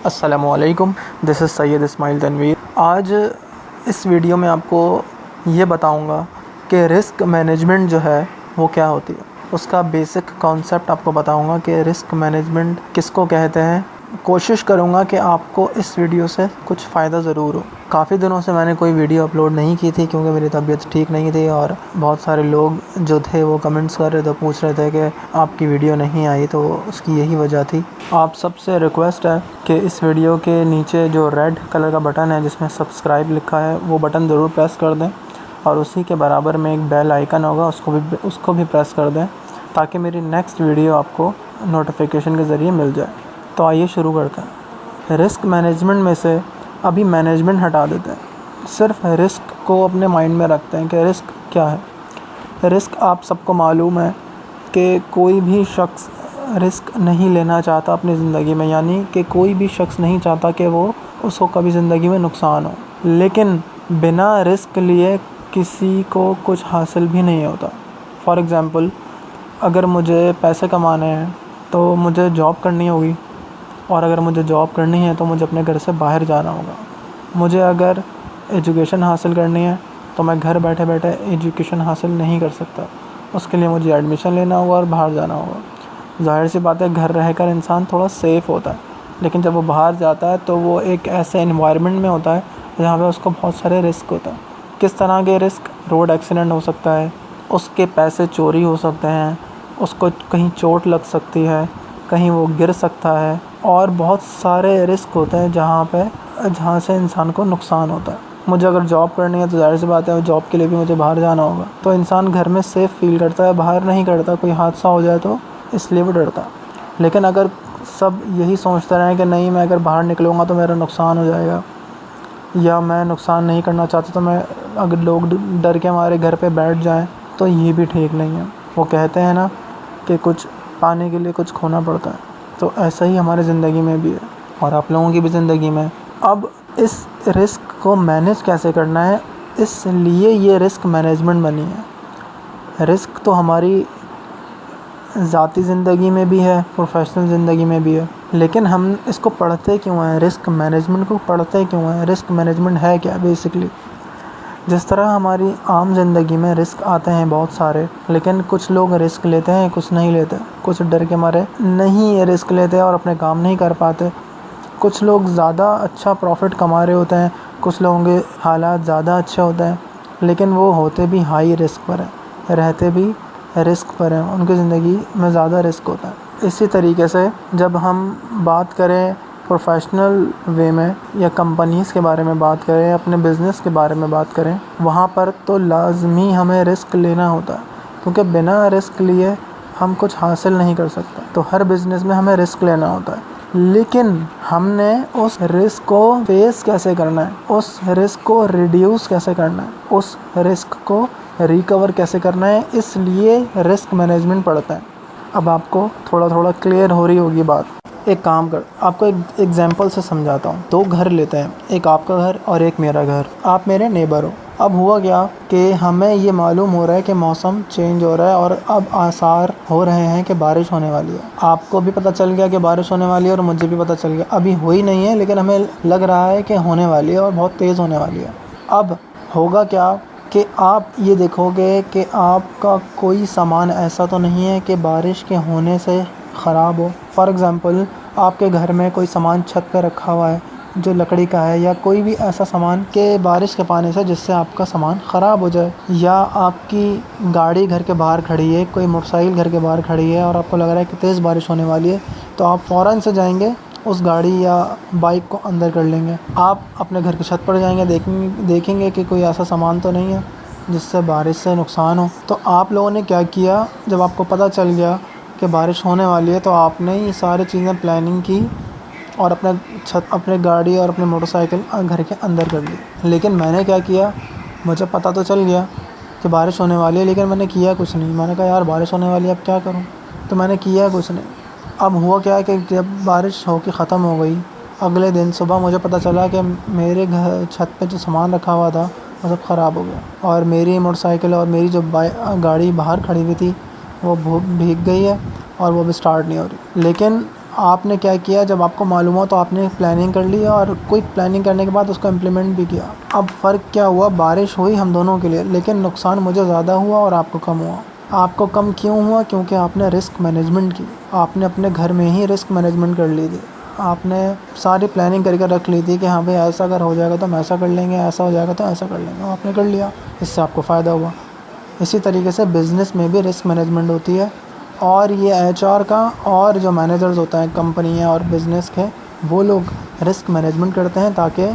अस्सलामुअलैकुम, this is Syed Ismail Tanveer. आज इस वीडियो में आपको ये बताऊंगा कि रिस्क मैनेजमेंट जो है वो क्या होती है। उसका बेसिक कॉन्सेप्ट आपको बताऊंगा कि रिस्क मैनेजमेंट किसको कहते हैं। कोशिश करूंगा कि आपको इस वीडियो से कुछ फ़ायदा ज़रूर हो। काफ़ी दिनों से मैंने कोई वीडियो अपलोड नहीं की थी क्योंकि मेरी तबीयत ठीक नहीं थी और बहुत सारे लोग जो थे वो कमेंट्स कर रहे थे, पूछ रहे थे कि आपकी वीडियो नहीं आई, तो उसकी यही वजह थी। आप सबसे रिक्वेस्ट है कि इस वीडियो के नीचे जो रेड कलर का बटन है जिसमें सब्सक्राइब लिखा है वो बटन ज़रूर प्रेस कर दें और उसी के बराबर में एक बेल आइकन होगा, उसको भी प्रेस कर दें ताकि मेरी नेक्स्ट वीडियो आपको नोटिफिकेशन के ज़रिए मिल जाए। तो आइए शुरू करते हैं। रिस्क मैनेजमेंट में से अभी मैनेजमेंट हटा देते हैं, सिर्फ रिस्क को अपने माइंड में रखते हैं कि रिस्क क्या है। रिस्क आप सबको मालूम है कि कोई भी शख्स रिस्क नहीं लेना चाहता अपनी ज़िंदगी में, यानी कि कोई भी शख्स नहीं चाहता कि वो उसको कभी ज़िंदगी में नुकसान हो। लेकिन बिना रिस्क लिए किसी को कुछ हासिल भी नहीं होता। फॉर एग्ज़ाम्पल, अगर मुझे पैसे कमाने हैं तो मुझे जॉब करनी होगी, और अगर मुझे जॉब करनी है तो मुझे अपने घर से बाहर जाना होगा। मुझे अगर एजुकेशन हासिल करनी है तो मैं घर बैठे बैठे एजुकेशन हासिल नहीं कर सकता, उसके लिए मुझे एडमिशन लेना होगा और बाहर जाना होगा। ज़ाहिर सी बात है, घर रहकर इंसान थोड़ा सेफ़ होता है, लेकिन जब वो बाहर जाता है तो वो एक ऐसे एनवायरनमेंट में होता है जहाँ पे उसको बहुत सारे रिस्क होता है। किस तरह के रिस्क? रोड एक्सीडेंट हो सकता है, उसके पैसे चोरी हो सकते हैं, उसको कहीं चोट लग सकती है, कहीं वो गिर सकता है, और बहुत सारे रिस्क होते हैं जहाँ से इंसान को नुकसान होता है। मुझे अगर जॉब करनी है तो ज़ाहिर सी बात है जॉब के लिए भी मुझे बाहर जाना होगा, तो इंसान घर में सेफ़ फील करता है, बाहर नहीं करता। कोई हादसा हो जाए तो इसलिए वो डरता है। लेकिन अगर सब यही सोचते रहें कि नहीं, मैं अगर बाहर निकलूँगा तो मेरा नुकसान हो जाएगा, या मैं नुकसान नहीं करना चाहता, तो मैं अगर लोग डर के हमारे घर पे बैठ जाएं तो ये भी ठीक नहीं है। वो कहते हैं ना कि कुछ पाने के लिए कुछ खोना पड़ता है, तो ऐसा ही हमारी ज़िंदगी में भी है और आप लोगों की भी ज़िंदगी में। अब इस रिस्क को मैनेज कैसे करना है, इसलिए ये रिस्क मैनेजमेंट बनी है। रिस्क तो हमारी ज़ाती ज़िंदगी में भी है, प्रोफेशनल ज़िंदगी में भी है, लेकिन हम इसको पढ़ते क्यों हैं? रिस्क मैनेजमेंट को पढ़ते क्यों हैं? रिस्क मैनेजमेंट है क्या बेसिकली? जिस तरह हमारी आम ज़िंदगी में रिस्क आते हैं बहुत सारे, लेकिन कुछ लोग रिस्क लेते हैं, कुछ नहीं लेते। कुछ डर के मारे नहीं रिस्क लेते और अपने काम नहीं कर पाते। कुछ लोग ज़्यादा अच्छा प्रॉफिट कमा रहे होते हैं, कुछ लोगों के हालात ज़्यादा अच्छे होते हैं, लेकिन वो होते भी हाई रिस्क पर हैं, रहते भी रिस्क पर हैं, उनकी ज़िंदगी में ज़्यादा रिस्क होता है। इसी तरीके से जब हम बात करें प्रोफेशनल वे में या कंपनीज़ के बारे में बात करें, अपने बिज़नेस के बारे में बात करें, वहाँ पर तो लाज़मी हमें रिस्क लेना होता है, क्योंकि बिना रिस्क लिए हम कुछ हासिल नहीं कर सकते। तो हर बिज़नेस में हमें रिस्क लेना होता है, लेकिन हमने उस रिस्क को फेस कैसे करना है, उस रिस्क को रिड्यूस कैसे करना है, उस रिस्क को रिकवर कैसे करना है, इसलिए रिस्क मैनेजमेंट पढ़ता है। अब आपको थोड़ा थोड़ा क्लियर हो रही होगी बात। एक काम कर, आपको एक एग्जांपल से समझाता हूँ। दो घर लेते हैं, एक आपका घर और एक मेरा घर। आप मेरे नेबर हो। अब हुआ क्या कि हमें ये मालूम हो रहा है कि मौसम चेंज हो रहा है और अब आसार हो रहे हैं कि बारिश होने वाली है। आपको भी पता चल गया कि बारिश होने वाली है और मुझे भी पता चल गया। अभी हुई नहीं है, लेकिन हमें लग रहा है कि होने वाली है और बहुत तेज़ होने वाली है। अब होगा क्या कि आप ये देखोगे कि आपका कोई सामान ऐसा तो नहीं है कि बारिश के होने से ख़राब हो। फॉर एग्ज़ाम्पल, आपके घर में कोई सामान छत पर रखा हुआ है जो लकड़ी का है, या कोई भी ऐसा सामान के बारिश के पानी से जिससे आपका सामान ख़राब हो जाए, या आपकी गाड़ी घर के बाहर खड़ी है, कोई मोटरसाइकिल घर के बाहर खड़ी है और आपको लग रहा है कि तेज़ बारिश होने वाली है, तो आप फ़ौरन से जाएंगे उस गाड़ी या बाइक को अंदर कर लेंगे। आप अपने घर की छत पर जाएंगे, देखेंगे कि कोई ऐसा सामान तो नहीं है जिससे बारिश से नुकसान हो। तो आप लोगों ने क्या किया, जब आपको पता चल गया कि बारिश होने वाली है, तो आपने ये सारी चीज़ें प्लानिंग की और अपने गाड़ी और अपने मोटरसाइकिल घर के अंदर कर ली। लेकिन मैंने क्या किया, मुझे पता तो चल गया कि बारिश होने वाली है, लेकिन मैंने किया कुछ नहीं। मैंने कहा यार बारिश होने वाली है, अब क्या करूं? तो मैंने किया कुछ नहीं। अब हुआ क्या कि जब बारिश होकर ख़त्म हो गई, अगले दिन सुबह मुझे पता चला कि मेरे घर छत पे जो सामान रखा हुआ था वो सब ख़राब हो गया, और मेरी मोटरसाइकिल और मेरी जो गाड़ी बाहर खड़ी हुई थी वो भीग गई है और वो भी स्टार्ट नहीं हो रही। लेकिन आपने क्या किया, जब आपको मालूम हो तो आपने प्लानिंग कर ली और क्विक प्लानिंग करने के बाद उसको इम्प्लीमेंट भी किया। अब फ़र्क क्या हुआ, बारिश हुई हम दोनों के लिए, लेकिन नुकसान मुझे ज़्यादा हुआ और आपको कम हुआ। आपको कम क्यों हुआ? क्योंकि आपने रिस्क मैनेजमेंट की। आपने अपने घर में ही रिस्क मैनेजमेंट कर ली थी। आपने सारी प्लानिंग करके रख ली थी कि हाँ भाई ऐसा अगर हो जाएगा तो हम ऐसा कर लेंगे, ऐसा हो जाएगा तो ऐसा कर लेंगे। आपने कर लिया, इससे आपको फ़ायदा हुआ। इसी तरीके से बिज़नेस में भी रिस्क मैनेजमेंट होती है, और ये एचआर का और जो मैनेजर्स होते हैं कंपनी और बिज़नेस के, वो लोग रिस्क मैनेजमेंट करते हैं ताकि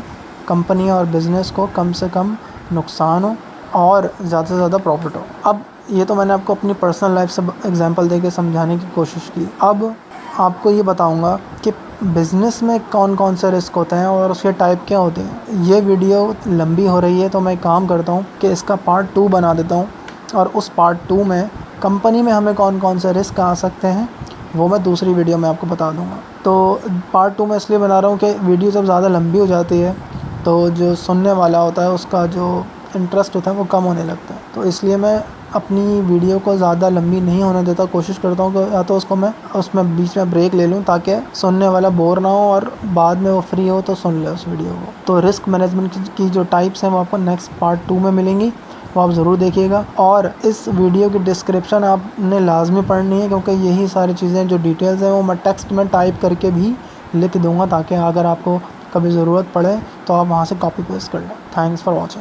कंपनी और बिज़नेस को कम से कम नुकसान हो और ज़्यादा से ज़्यादा प्रॉफिट हो। अब ये तो मैंने आपको अपनी पर्सनल लाइफ से एग्जांपल देके समझाने की कोशिश की। अब आपको ये बताऊंगा कि बिज़नेस में कौन कौन से रिस्क होते हैं और उसके टाइप क्या होते हैं। ये वीडियो लंबी हो रही है तो मैं काम करता हूँ कि इसका पार्ट 2 बना देता हूँ, और उस पार्ट 2 में कंपनी में हमें कौन कौन से रिस्क आ सकते हैं वो मैं दूसरी वीडियो में आपको बता दूंगा। तो पार्ट 2 मैं इसलिए बना रहा हूँ कि वीडियो जब ज़्यादा लंबी हो जाती है तो जो सुनने वाला होता है उसका जो इंटरेस्ट होता है वो कम होने लगता है। तो इसलिए मैं अपनी वीडियो को ज़्यादा लंबी नहीं होने देता, कोशिश करता हूँ कि या तो उसको मैं उसमें बीच में ब्रेक ले लूँ ताकि सुनने वाला बोर ना हो और बाद में वो फ्री हो तो सुन ले उस वीडियो को। तो रिस्क मैनेजमेंट की जो टाइप्स हैं वो आपको नेक्स्ट पार्ट 2 में मिलेंगी, वो आप ज़रूर देखिएगा। और इस वीडियो की डिस्क्रिप्शन आपने लाजमी पढ़नी है, क्योंकि यही सारी चीज़ें जो डिटेल्स हैं वो मैं टेक्स्ट में टाइप करके भी लिख दूँगा ताकि अगर आपको कभी ज़रूरत पड़े तो आप वहाँ से कॉपी पेस्ट कर लें। Thanks for watching.